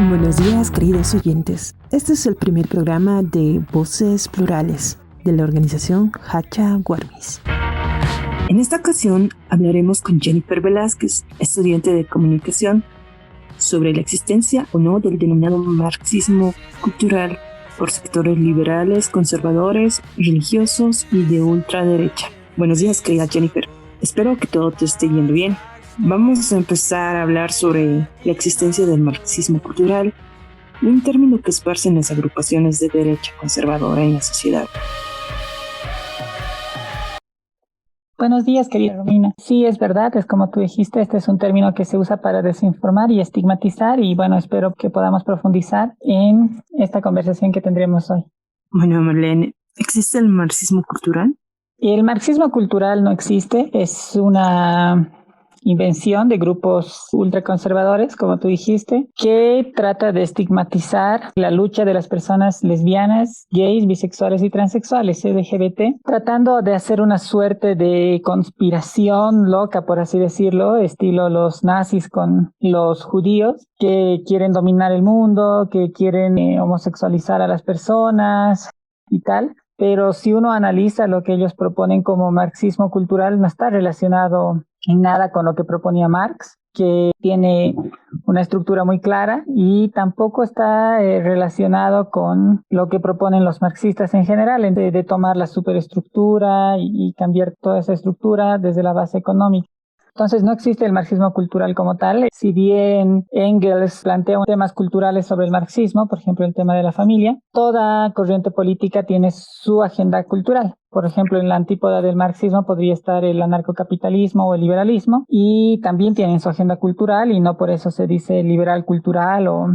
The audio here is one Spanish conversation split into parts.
Buenos días, queridos oyentes. Este es el primer programa de Voces Plurales de la organización Hacha Guarmis. En esta ocasión hablaremos con Jennifer Velázquez, estudiante de comunicación, sobre la existencia o no del denominado marxismo cultural por sectores liberales, conservadores, religiosos y de ultraderecha. Buenos días, querida Jennifer. Espero que todo te esté yendo bien. Vamos a empezar a hablar sobre la existencia del marxismo cultural, un término que esparcen las agrupaciones de derecha conservadora en la sociedad. Buenos días, querida Romina. Sí, es verdad, es como tú dijiste, este es un término que se usa para desinformar y estigmatizar y bueno, espero que podamos profundizar en esta conversación que tendremos hoy. Bueno, Marlene, ¿existe el marxismo cultural? El marxismo cultural no existe, es una invención de grupos ultraconservadores, como tú dijiste, que trata de estigmatizar la lucha de las personas lesbianas, gays, bisexuales y transexuales, LGBT, tratando de hacer una suerte de conspiración loca, por así decirlo, estilo los nazis con los judíos, que quieren dominar el mundo, que quieren homosexualizar a las personas y tal. Pero si uno analiza lo que ellos proponen como marxismo cultural, no está relacionado en nada con lo que proponía Marx, que tiene una estructura muy clara, y tampoco está relacionado con lo que proponen los marxistas en general, de tomar la superestructura y cambiar toda esa estructura desde la base económica. Entonces no existe el marxismo cultural como tal. Si bien Engels plantea temas culturales sobre el marxismo, por ejemplo el tema de la familia, toda corriente política tiene su agenda cultural. Por ejemplo, en la antípoda del marxismo podría estar el anarcocapitalismo o el liberalismo, y también tienen su agenda cultural, y no por eso se dice liberal cultural o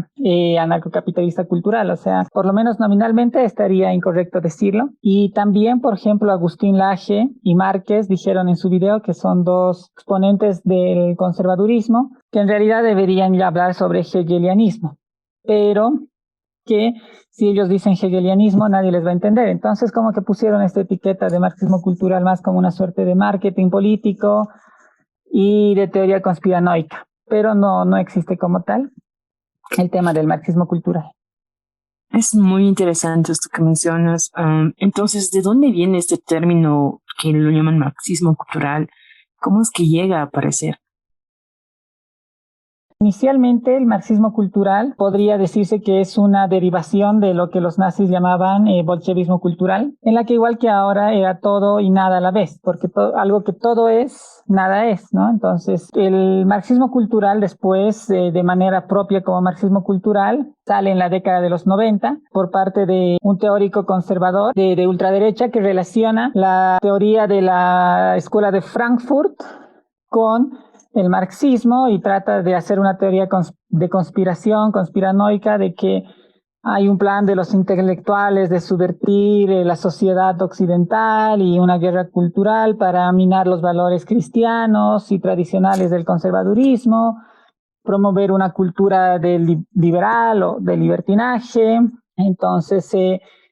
anarcocapitalista cultural. O sea, por lo menos nominalmente estaría incorrecto decirlo. Y también, por ejemplo, Agustín Laje y Márquez dijeron en su video que son dos exponentes del conservadurismo, que en realidad deberían ya hablar sobre hegelianismo, pero que si ellos dicen hegelianismo nadie les va a entender. Entonces como que pusieron esta etiqueta de marxismo cultural más como una suerte de marketing político y de teoría conspiranoica, pero no existe como tal el tema del marxismo cultural. Es muy interesante esto que mencionas. Entonces, ¿de dónde viene este término que lo llaman marxismo cultural? ¿Cómo es que llega a aparecer? Inicialmente, el marxismo cultural podría decirse que es una derivación de lo que los nazis llamaban bolchevismo cultural, en la que igual que ahora era todo y nada a la vez, porque algo que todo es, nada es, ¿no? Entonces, el marxismo cultural después, de manera propia como marxismo cultural, sale en la década de los 90 por parte de un teórico conservador de ultraderecha que relaciona la teoría de la escuela de Frankfurt con el marxismo y trata de hacer una teoría de conspiración, conspiranoica, de que hay un plan de los intelectuales de subvertir la sociedad occidental y una guerra cultural para minar los valores cristianos y tradicionales del conservadurismo, promover una cultura liberal o de libertinaje. Entonces,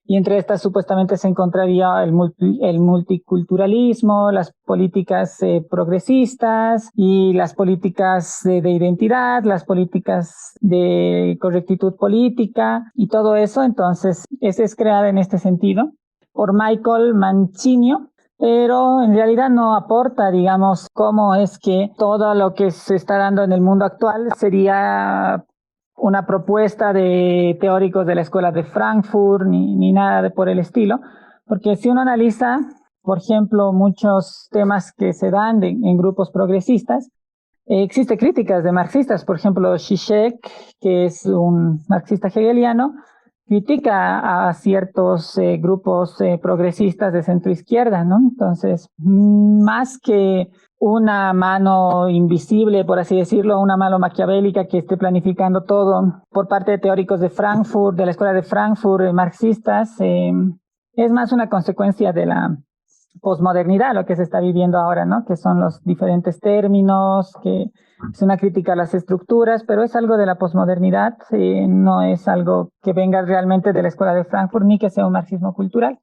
y entre estas supuestamente se encontraría el multiculturalismo, las políticas progresistas y las políticas de identidad, las políticas de correctitud política y todo eso. Entonces, ese es creado en este sentido por Michael Mancinio, pero en realidad no aporta, digamos, cómo es que todo lo que se está dando en el mundo actual sería una propuesta de teóricos de la escuela de Frankfurt, ni nada por el estilo, porque si uno analiza, por ejemplo, muchos temas que se dan en grupos progresistas, existe críticas de marxistas. Por ejemplo, Zizek, que es un marxista hegeliano, critica a ciertos grupos progresistas de centro izquierda, ¿no? Entonces, más que una mano invisible, por así decirlo, una mano maquiavélica que esté planificando todo por parte de teóricos de Frankfurt, de la escuela de Frankfurt, marxistas, es más una consecuencia de la posmodernidad, lo que se está viviendo ahora, ¿no? Que son los diferentes términos, que es una crítica a las estructuras, pero es algo de la posmodernidad, no es algo que venga realmente de la escuela de Frankfurt, ni que sea un marxismo cultural,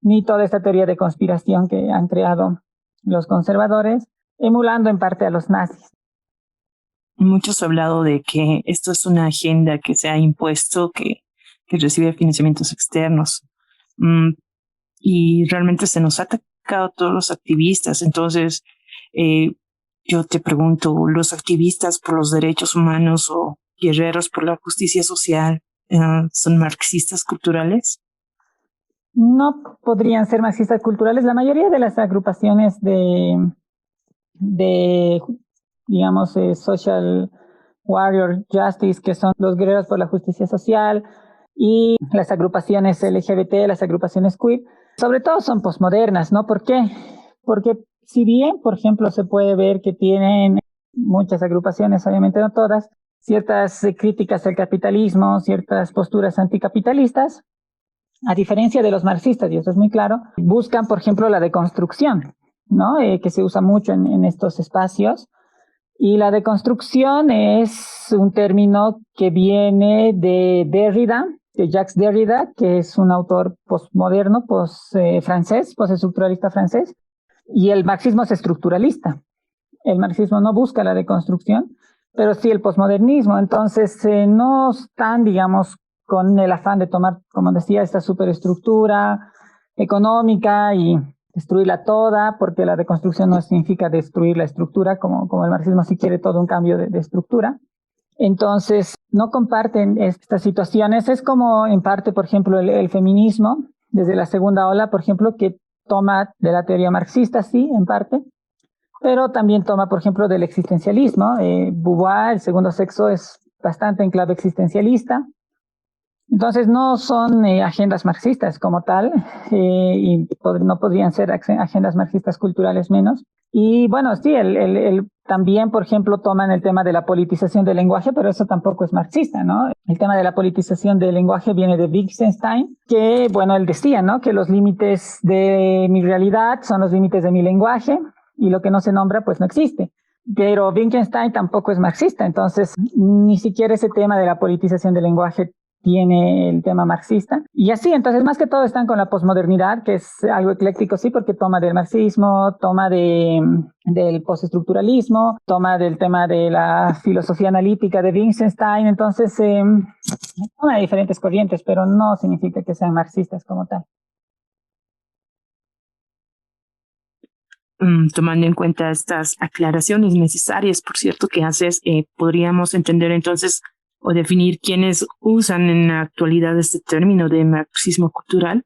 ni toda esta teoría de conspiración que han creado los conservadores, emulando en parte a los nazis. muchos han hablado de que esto es una agenda que se ha impuesto, que recibe financiamientos externos. Y realmente se nos ha atacado a todos los activistas. Entonces, yo te pregunto, ¿los activistas por los derechos humanos o guerreros por la justicia social son marxistas culturales? No podrían ser marxistas culturales. La mayoría de las agrupaciones de digamos, social warrior justice, que son los guerreros por la justicia social, y las agrupaciones LGBT, las agrupaciones queer, sobre todo son posmodernas, ¿no? ¿Por qué? Porque si bien, por ejemplo, se puede ver que tienen muchas agrupaciones, obviamente no todas, ciertas críticas al capitalismo, ciertas posturas anticapitalistas, a diferencia de los marxistas, y eso es muy claro, buscan, por ejemplo, la deconstrucción, ¿no? Que se usa mucho en estos espacios. Y la deconstrucción es un término que viene de Derrida, de Jacques Derrida, que es un autor postmoderno, francés, postestructuralista francés, y el marxismo es estructuralista. El marxismo no busca la deconstrucción, pero sí el posmodernismo. Entonces, no están, digamos, con el afán de tomar, como decía, esta superestructura económica y destruirla toda, porque la deconstrucción no significa destruir la estructura, como el marxismo sí quiere todo un cambio de estructura. Entonces, no comparten estas situaciones. Es como, en parte, por ejemplo, el feminismo, desde la segunda ola, por ejemplo, que toma de la teoría marxista, sí, en parte, pero también toma, por ejemplo, del existencialismo. Beauvoir, el segundo sexo, es bastante en clave existencialista. Entonces no son agendas marxistas como tal, y no podrían ser agendas marxistas culturales menos. Y bueno, sí, también, por ejemplo, toman el tema de la politización del lenguaje, pero eso tampoco es marxista, ¿no? El tema de la politización del lenguaje viene de Wittgenstein, que, bueno, él decía, ¿no? Que los límites de mi realidad son los límites de mi lenguaje, y lo que no se nombra, pues no existe. Pero Wittgenstein tampoco es marxista, entonces ni siquiera ese tema de la politización del lenguaje tiene el tema marxista. Y así, entonces, más que todo están con la posmodernidad, que es algo ecléctico, sí, porque toma del marxismo, toma del postestructuralismo, toma del tema de la filosofía analítica de Wittgenstein, entonces toma de diferentes corrientes, pero no significa que sean marxistas como tal. Tomando en cuenta estas aclaraciones necesarias, por cierto, que haces, podríamos entender entonces o definir quiénes usan en la actualidad este término de marxismo cultural.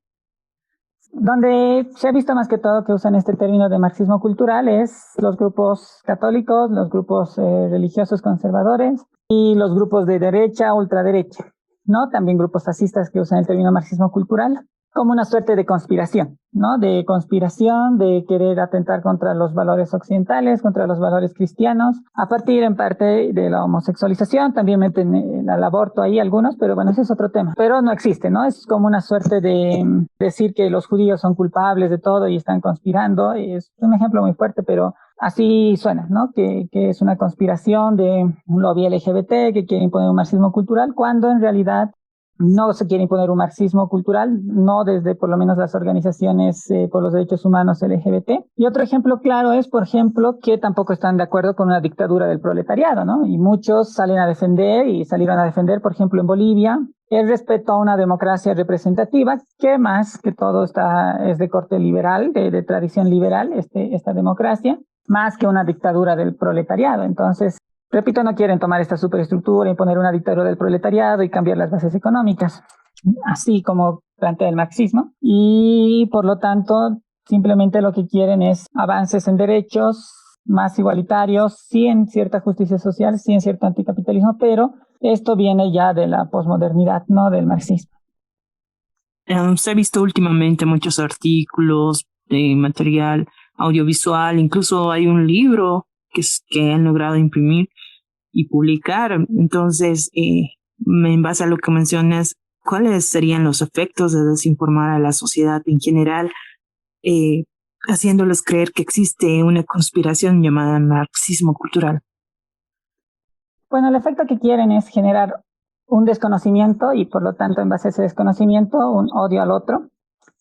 Donde se ha visto más que todo que usan este término de marxismo cultural es los grupos católicos, los grupos religiosos conservadores y los grupos de derecha, ultraderecha, ¿no? También grupos fascistas que usan el término marxismo cultural como una suerte de conspiración, ¿no? De conspiración, de querer atentar contra los valores occidentales, contra los valores cristianos, a partir en parte de la homosexualización, también meten el aborto ahí algunos, pero bueno, ese es otro tema. Pero no existe, ¿no? Es como una suerte de decir que los judíos son culpables de todo y están conspirando. Es un ejemplo muy fuerte, pero así suena, ¿no? Que es una conspiración de un lobby LGBT que quiere imponer un marxismo cultural, cuando en realidad no se quiere imponer un marxismo cultural, no desde por lo menos las organizaciones por los derechos humanos LGBT. Y otro ejemplo claro es, por ejemplo, que tampoco están de acuerdo con una dictadura del proletariado, ¿no? Y muchos salen a defender y salieron a defender, por ejemplo, en Bolivia, el respeto a una democracia representativa, que más que todo es de corte liberal, de tradición liberal, esta democracia, más que una dictadura del proletariado. Entonces, repito, no quieren tomar esta superestructura, imponer una dictadura del proletariado y cambiar las bases económicas, así como plantea el marxismo. Y por lo tanto, simplemente lo que quieren es avances en derechos más igualitarios, sí en cierta justicia social, sí en cierto anticapitalismo, pero esto viene ya de la posmodernidad, no del marxismo. Se ha visto últimamente muchos artículos de material audiovisual, incluso hay un libro que han logrado imprimir y publicar. Entonces, en base a lo que mencionas, ¿cuáles serían los efectos de desinformar a la sociedad en general, haciéndoles creer que existe una conspiración llamada marxismo cultural? Bueno, el efecto que quieren es generar un desconocimiento y por lo tanto en base a ese desconocimiento un odio al otro.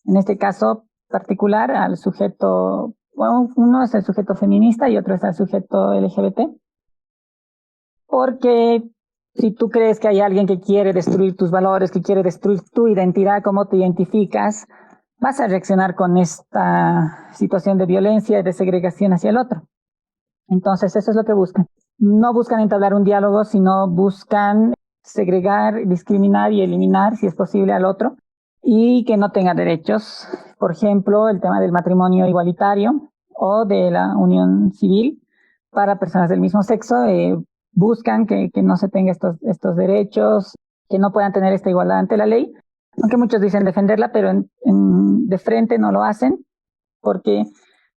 En este caso particular al sujeto, bueno, uno es el sujeto feminista y otro es el sujeto LGBT. porque si tú crees que hay alguien que quiere destruir tus valores, que quiere destruir tu identidad, cómo te identificas, vas a reaccionar con esta situación de violencia y de segregación hacia el otro. Entonces, eso es lo que buscan. No buscan entablar un diálogo, sino buscan segregar, discriminar y eliminar, si es posible, al otro, y que no tenga derechos. Por ejemplo, el tema del matrimonio igualitario o de la unión civil para personas del mismo sexo. Buscan que no se tenga estos derechos, que no puedan tener esta igualdad ante la ley, aunque muchos dicen defenderla, pero de frente no lo hacen porque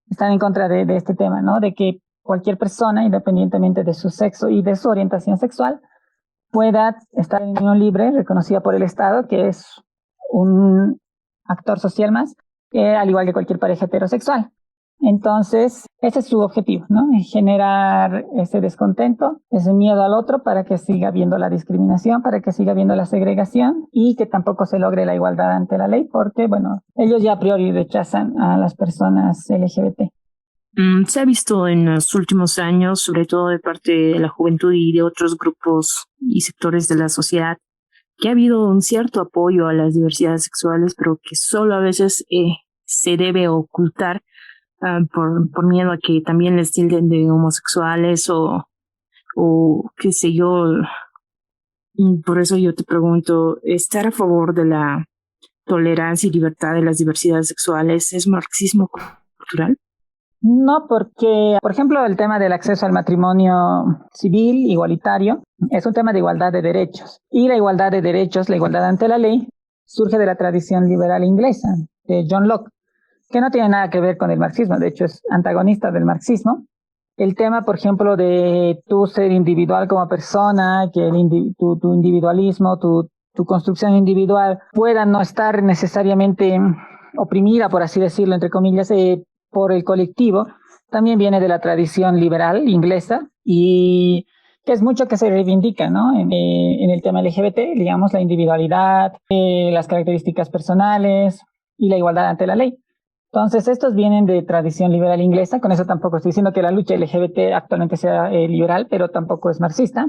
están en contra de este tema, ¿no? De que cualquier persona, independientemente de su sexo y de su orientación sexual, pueda estar en unión libre, reconocida por el Estado, que es un actor social más, al igual que cualquier pareja heterosexual. Entonces, ese es su objetivo, ¿no? Generar ese descontento, ese miedo al otro para que siga habiendo la discriminación, para que siga habiendo la segregación y que tampoco se logre la igualdad ante la ley, porque, bueno, ellos ya a priori rechazan a las personas LGBT. Se ha visto en los últimos años, sobre todo de parte de la juventud y de otros grupos y sectores de la sociedad, que ha habido un cierto apoyo a las diversidades sexuales, pero que solo a veces se debe ocultar por miedo a que también les tilden de homosexuales o qué sé yo. Por eso yo te pregunto, ¿estar a favor de la tolerancia y libertad de las diversidades sexuales es marxismo cultural? No, porque, por ejemplo, el tema del acceso al matrimonio civil igualitario es un tema de igualdad de derechos. Y la igualdad de derechos, la igualdad ante la ley, surge de la tradición liberal inglesa, de John Locke, que no tiene nada que ver con el marxismo, de hecho es antagonista del marxismo. El tema, por ejemplo, de tú ser individual como persona, que tu individualismo, tu construcción individual pueda no estar necesariamente oprimida, por así decirlo, entre comillas, por el colectivo, también viene de la tradición liberal inglesa y que es mucho que se reivindica, ¿no? En el tema LGBT, digamos, la individualidad, las características personales y la igualdad ante la ley. Entonces, estos vienen de tradición liberal inglesa, con eso tampoco estoy diciendo que la lucha LGBT actualmente sea liberal, pero tampoco es marxista.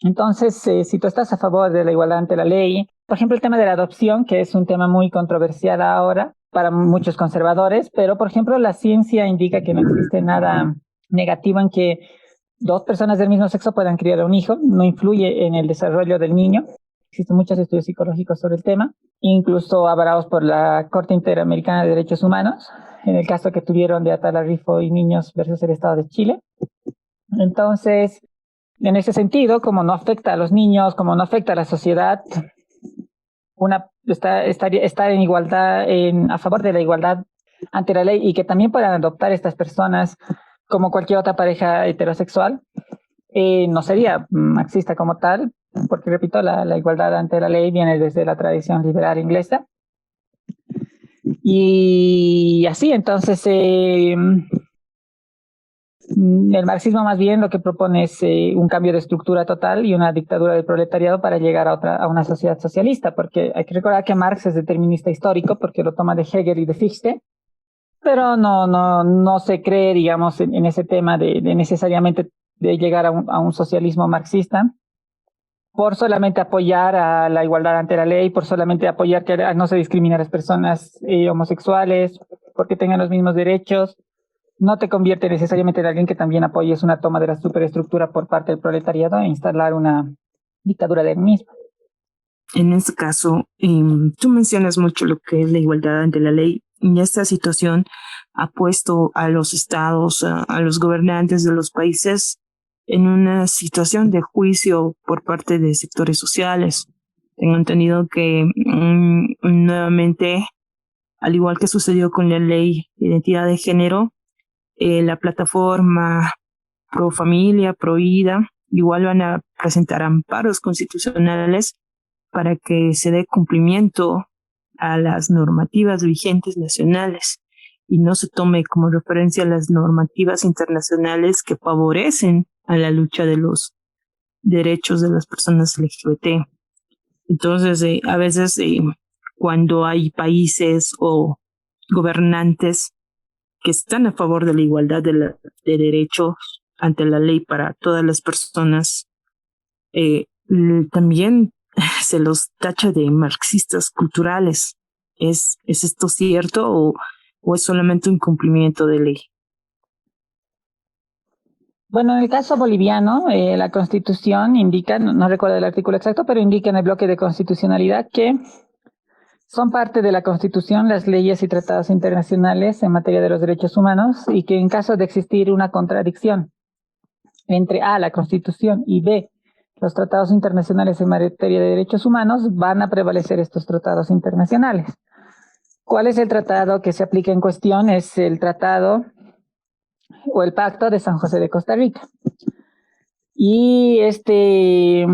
Entonces, si tú estás a favor de la igualdad ante la ley, por ejemplo, el tema de la adopción, que es un tema muy controversial ahora para muchos conservadores, pero por ejemplo, la ciencia indica que no existe nada negativo en que dos personas del mismo sexo puedan criar a un hijo, no influye en el desarrollo del niño. Existen muchos estudios psicológicos sobre el tema, incluso avalados por la Corte Interamericana de Derechos Humanos, en el caso que tuvieron de Atala Rifo y niños versus el Estado de Chile. Entonces, en ese sentido, como no afecta a los niños, como no afecta a la sociedad, estar en igualdad, a favor de la igualdad ante la ley y que también puedan adoptar estas personas como cualquier otra pareja heterosexual, no sería marxista como tal, porque repito, la igualdad ante la ley viene desde la tradición liberal inglesa. Y así, entonces, el marxismo más bien lo que propone es un cambio de estructura total y una dictadura del proletariado para llegar a una sociedad socialista, porque hay que recordar que Marx es determinista histórico porque lo toma de Hegel y de Fichte, pero no se cree, digamos, en ese tema de necesariamente de llegar a un socialismo marxista por solamente apoyar a la igualdad ante la ley, por solamente apoyar que no se discrimine a las personas homosexuales, porque tengan los mismos derechos. No te convierte necesariamente en alguien que también apoyes una toma de la superestructura por parte del proletariado e instalar una dictadura del mismo. En este caso, tú mencionas mucho lo que es la igualdad ante la ley. Y esta situación ha puesto a los estados, a los gobernantes de los países en una situación de juicio por parte de sectores sociales. Tengo entendido que nuevamente, al igual que sucedió con la ley de identidad de género, la plataforma Pro Familia, Pro Vida, igual van a presentar amparos constitucionales para que se dé cumplimiento a las normativas vigentes nacionales y no se tome como referencia las normativas internacionales que favorecen a la lucha de los derechos de las personas LGBT. Entonces, a veces cuando hay países o gobernantes que están a favor de la igualdad de derechos, ante la ley para todas las personas, también se los tacha de marxistas culturales. ¿Es esto cierto o es solamente un cumplimiento de ley? Bueno, en el caso boliviano, la Constitución indica, no recuerdo el artículo exacto, pero indica en el bloque de constitucionalidad que son parte de la Constitución las leyes y tratados internacionales en materia de los derechos humanos y que en caso de existir una contradicción entre A, la Constitución, y B, los tratados internacionales en materia de derechos humanos, van a prevalecer estos tratados internacionales. ¿Cuál es el tratado que se aplica en cuestión? Es el tratado o el Pacto de San José de Costa Rica. Y este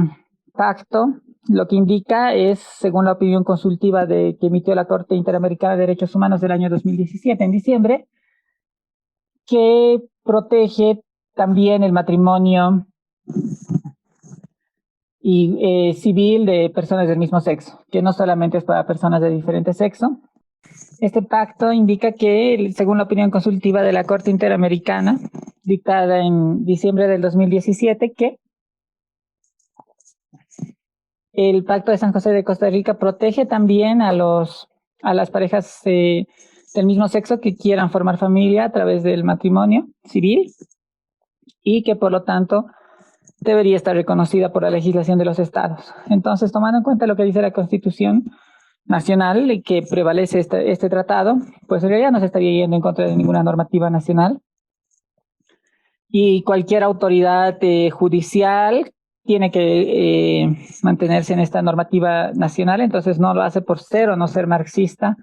pacto lo que indica es, según la opinión consultiva que emitió la Corte Interamericana de Derechos Humanos del año 2017, en diciembre, que protege también el matrimonio y civil de personas del mismo sexo, que no solamente es para personas de diferente sexo. Este pacto indica que, según la opinión consultiva de la Corte Interamericana, dictada en diciembre del 2017, que el Pacto de San José de Costa Rica protege también a las parejas del mismo sexo que quieran formar familia a través del matrimonio civil y que por lo tanto debería estar reconocida por la legislación de los estados. Entonces, tomando en cuenta lo que dice la Constitución Nacional y que prevalece este tratado, pues en realidad no se estaría yendo en contra de ninguna normativa nacional. Y cualquier autoridad judicial tiene que mantenerse en esta normativa nacional, entonces no lo hace por ser o no ser marxista.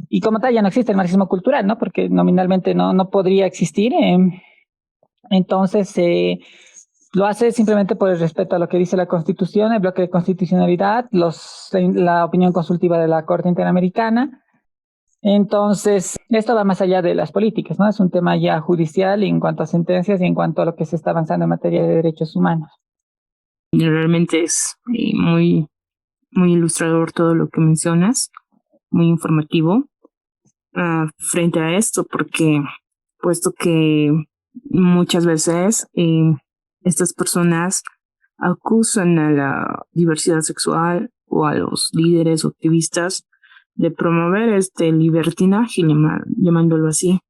Y como tal ya no existe el marxismo cultural, ¿no? Porque nominalmente no podría existir. Entonces lo hace simplemente por el respeto a lo que dice la Constitución, el bloque de constitucionalidad, la opinión consultiva de la Corte Interamericana. Entonces, esto va más allá de las políticas, ¿no? Es un tema ya judicial en cuanto a sentencias y en cuanto a lo que se está avanzando en materia de derechos humanos. Realmente es muy, muy ilustrador todo lo que mencionas, muy informativo frente a esto, porque puesto que muchas veces estas personas acusan a la diversidad sexual o a los líderes o activistas de promover este libertinaje, llamándolo así,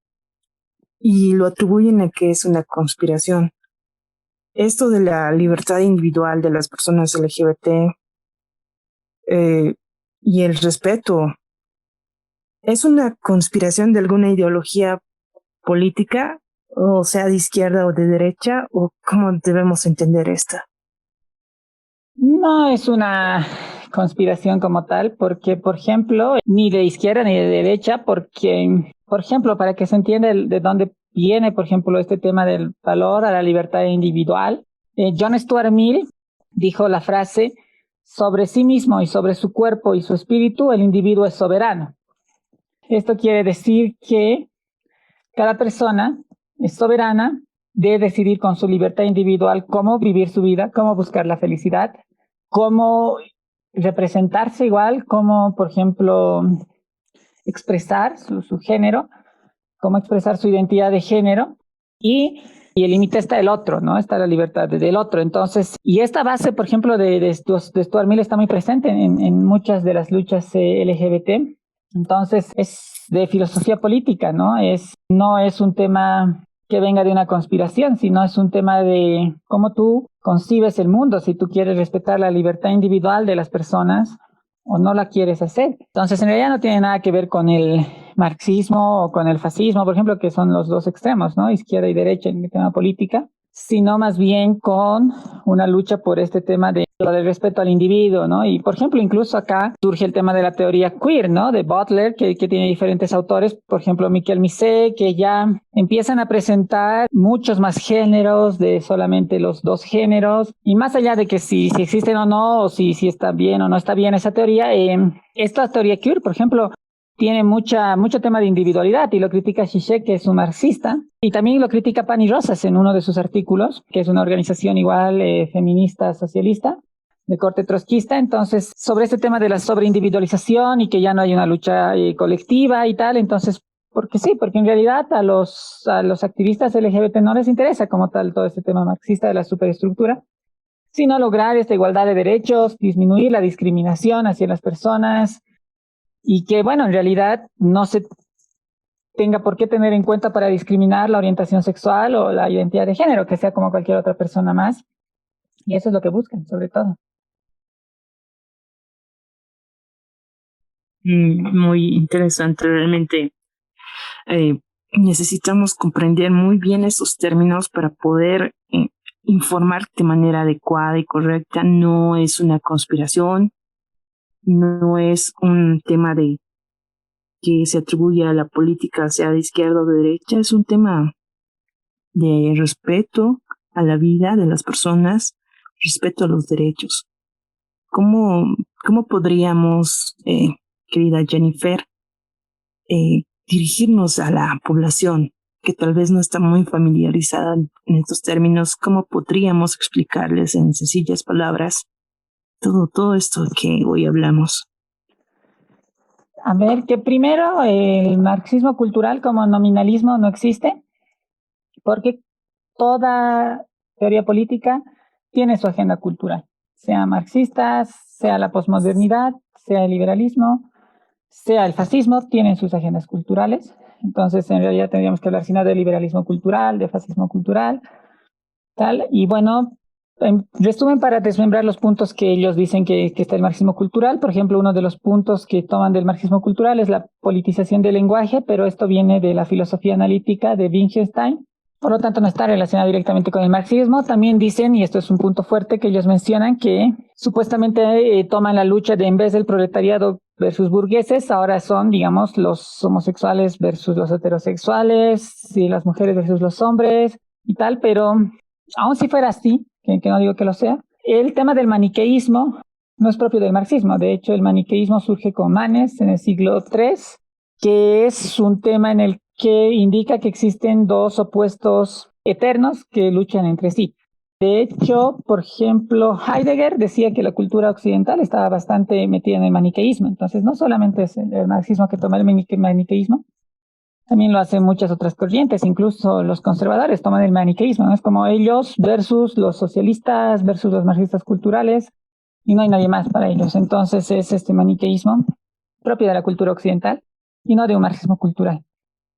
y lo atribuyen a que es una conspiración. Esto de la libertad individual de las personas LGBT y el respeto, ¿es una conspiración de alguna ideología política, o sea, de izquierda o de derecha, o cómo debemos entender esta? No es una conspiración como tal, porque, por ejemplo, ni de izquierda ni de derecha, porque, por ejemplo, para que se entienda de dónde viene, por ejemplo, este tema del valor a la libertad individual, John Stuart Mill dijo la frase: sobre sí mismo y sobre su cuerpo y su espíritu, el individuo es soberano. Esto quiere decir que cada persona es soberana de decidir con su libertad individual cómo vivir su vida, cómo buscar la felicidad, cómo representarse igual, cómo, por ejemplo, expresar su género, cómo expresar su identidad de género y el límite está el otro, ¿no? Está la libertad del otro. Entonces, y esta base, por ejemplo, de Stuart Mill está muy presente en muchas de las luchas LGBT. Entonces, es de filosofía política, ¿no? No es un tema que venga de una conspiración, sino es un tema de cómo tú concibes el mundo, si tú quieres respetar la libertad individual de las personas o no la quieres hacer. Entonces, en realidad no tiene nada que ver con el marxismo o con el fascismo, por ejemplo, que son los dos extremos, ¿no? Izquierda y derecha en el tema política, sino más bien con una lucha por este tema del respeto al individuo, ¿no? Y, por ejemplo, incluso acá surge el tema de la teoría queer, ¿no? De Butler, que tiene diferentes autores, por ejemplo, Miquel Misé, que ya empiezan a presentar muchos más géneros de solamente los dos géneros, y más allá de que si existen o no, o si está bien o no está bien esa teoría, esta teoría queer, por ejemplo, tiene mucho tema de individualidad y lo critica Zizek, que es un marxista, y también lo critica Pani Rosas en uno de sus artículos, que es una organización igual feminista socialista de corte trotskista. Entonces, sobre este tema de la sobreindividualización y que ya no hay una lucha colectiva y tal, entonces porque sí, porque en realidad a los activistas LGBT no les interesa como tal todo este tema marxista de la superestructura, sino lograr esta igualdad de derechos, disminuir la discriminación hacia las personas y que, bueno, en realidad no se tenga por qué tener en cuenta para discriminar la orientación sexual o la identidad de género, que sea como cualquier otra persona más. Y eso es lo que buscan, sobre todo. Muy interesante, realmente. Necesitamos comprender muy bien esos términos para poder informar de manera adecuada y correcta. No es una conspiración, no es un tema de que se atribuye a la política, sea de izquierda o de derecha, es un tema de respeto a la vida de las personas, respeto a los derechos. ¿Cómo podríamos, querida Jennifer, dirigirnos a la población que tal vez no está muy familiarizada en estos términos? ¿Cómo podríamos explicarles en sencillas palabras todo esto que hoy hablamos? A ver, que primero el marxismo cultural como nominalismo no existe, porque toda teoría política tiene su agenda cultural, sea marxistas, sea la posmodernidad, sea el liberalismo, sea el fascismo, tienen sus agendas culturales. Entonces, en realidad tendríamos que hablar sino de liberalismo cultural, de fascismo cultural, tal. Y bueno, en resumen, para desmembrar los puntos que ellos dicen que está el marxismo cultural, por ejemplo, uno de los puntos que toman del marxismo cultural es la politización del lenguaje, pero esto viene de la filosofía analítica de Wittgenstein. Por lo tanto, no está relacionado directamente con el marxismo. También dicen, y esto es un punto fuerte que ellos mencionan, que supuestamente toman la lucha de en vez del proletariado versus burgueses, ahora son, digamos, los homosexuales versus los heterosexuales, y las mujeres versus los hombres y tal, pero aun si fuera así, que no digo que lo sea, el tema del maniqueísmo no es propio del marxismo. De hecho, el maniqueísmo surge con Manes en el siglo III, que es un tema en el que indica que existen dos opuestos eternos que luchan entre sí. De hecho, por ejemplo, Heidegger decía que la cultura occidental estaba bastante metida en el maniqueísmo. Entonces, no solamente es el marxismo que toma el maniqueísmo, también lo hacen muchas otras corrientes, incluso los conservadores toman el maniqueísmo, ¿no? Es como ellos versus los socialistas versus los marxistas culturales, y no hay nadie más para ellos. Entonces es este maniqueísmo propio de la cultura occidental y no de un marxismo cultural.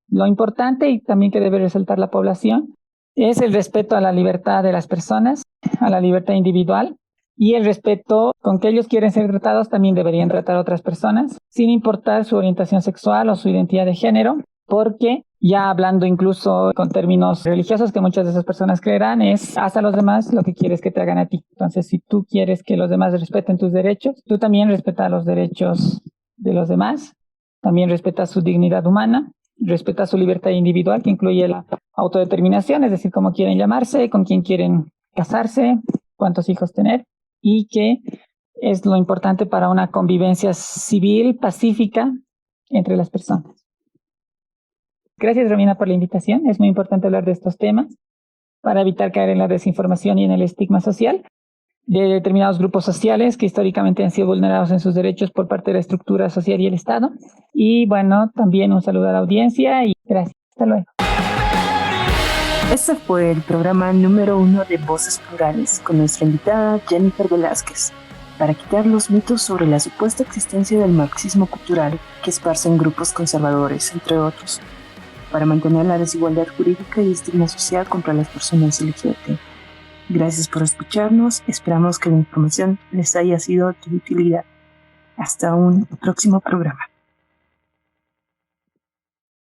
Lo importante, y también que debe resaltar la población, es el respeto a la libertad de las personas, a la libertad individual, y el respeto con que ellos quieren ser tratados también deberían tratar a otras personas, sin importar su orientación sexual o su identidad de género, porque ya hablando incluso con términos religiosos que muchas de esas personas creerán, es haz a los demás lo que quieres que te hagan a ti. Entonces, si tú quieres que los demás respeten tus derechos, tú también respeta los derechos de los demás, también respeta su dignidad humana, respeta su libertad individual, que incluye la autodeterminación, es decir, cómo quieren llamarse, con quién quieren casarse, cuántos hijos tener, y que es lo importante para una convivencia civil, pacífica entre las personas. Gracias, Romina, por la invitación. Es muy importante hablar de estos temas para evitar caer en la desinformación y en el estigma social de determinados grupos sociales que históricamente han sido vulnerados en sus derechos por parte de la estructura social y el Estado. Y bueno, también un saludo a la audiencia y gracias. Hasta luego. Este fue el programa número 1 de Voces Plurales con nuestra invitada Jennifer Velázquez, para quitar los mitos sobre la supuesta existencia del marxismo cultural que esparcen grupos conservadores, entre otros, para mantener la desigualdad jurídica y estigma social contra las personas LGBT. Gracias por escucharnos, esperamos que la información les haya sido de utilidad. Hasta un próximo programa.